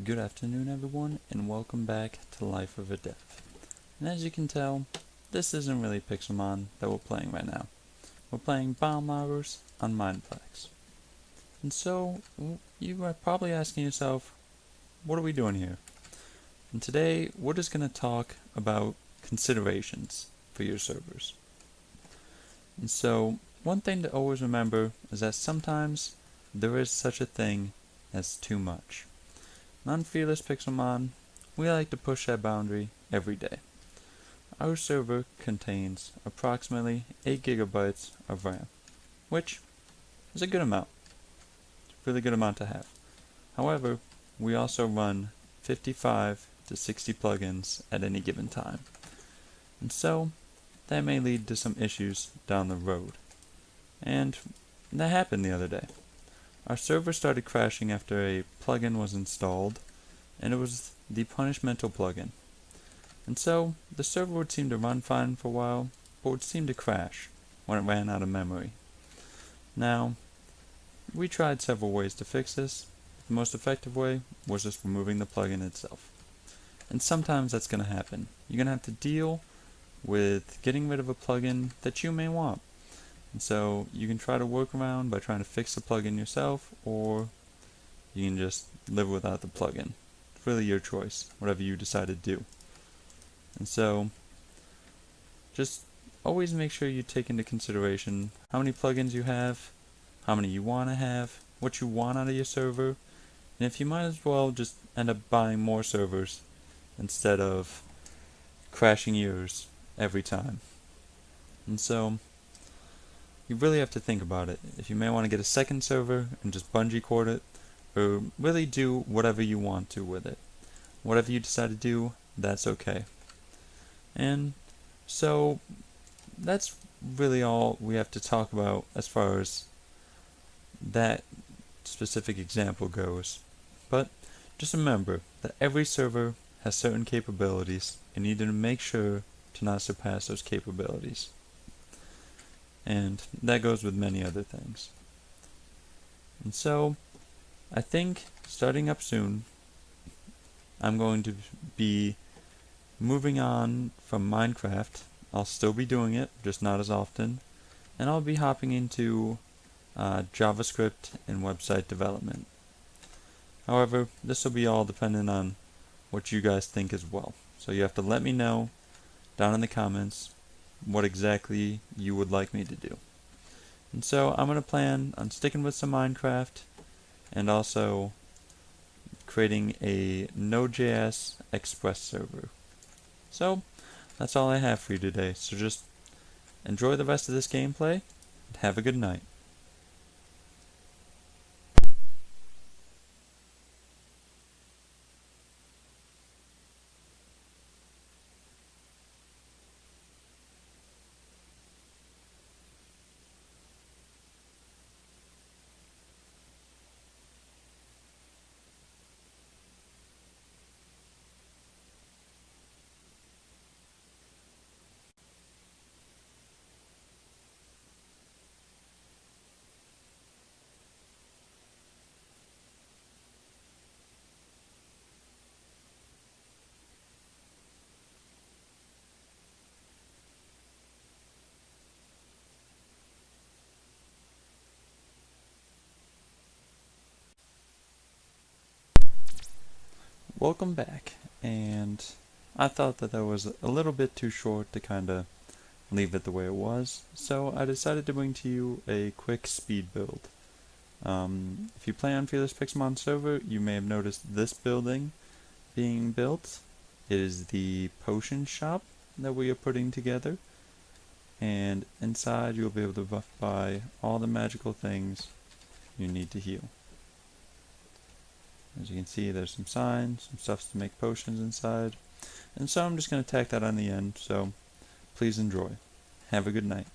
Good afternoon everyone, and welcome back to Life of a Dev. And as you can tell, this isn't really Pixelmon that we're playing right now. We're playing Bomb Robbers on Mineplex. And so, you are probably asking yourself, what are we doing here? And today, we're just going to talk about considerations for your servers. And so, one thing to always remember is that sometimes there is such a thing as too much. On Fearless Pixelmon, we like to push that boundary every day. Our server contains approximately 8 gigabytes of RAM, which is a good amount. It's a really good amount to have. However, we also run 55 to 60 plugins at any given time. And so, that may lead to some issues down the road. And that happened the other day. Our server started crashing after a plugin was installed, and it was the Punishmental plugin. And so, the server would seem to run fine for a while, but would seem to crash when it ran out of memory. Now, we tried several ways to fix this. The most effective way was just removing the plugin itself. And sometimes that's going to happen. You're going to have to deal with getting rid of a plugin that you may want. And so you can try to work around by trying to fix the plugin yourself, or you can just live without the plugin. It's really your choice, whatever you decide to do. And so just always make sure you take into consideration how many plugins you have, how many you want to have, what you want out of your server, and if you might as well just end up buying more servers instead of crashing yours every time. And so you really have to think about it. If you may want to get a second server and just bungee cord it, or really do whatever you want to with it. Whatever you decide to do, that's okay. And so that's really all we have to talk about as far as that specific example goes. But just remember that every server has certain capabilities, and you need to make sure to not surpass those capabilities. And that goes with many other things. And so, I think starting up soon, I'm going to be moving on from Minecraft. I'll still be doing it, just not as often. And I'll be hopping into JavaScript and website development. However, this will be all dependent on what you guys think as well. So you have to let me know down in the comments what exactly you would like me to do. And so I'm going to plan on sticking with some Minecraft and also creating a Node.js Express server. So that's all I have for you today. So just enjoy the rest of this gameplay and have a good night. Welcome back, and I thought that was a little bit too short to kind of leave it the way it was, so I decided to bring to you a quick speed build. If you play on Fearless Pixelmon server, you may have noticed this building being built. It is the potion shop that we are putting together, and inside you'll be able to buy all the magical things you need to heal. As you can see, there's some signs, some stuff to make potions inside, and so I'm just going to tack that on the end, so please enjoy. Have a good night.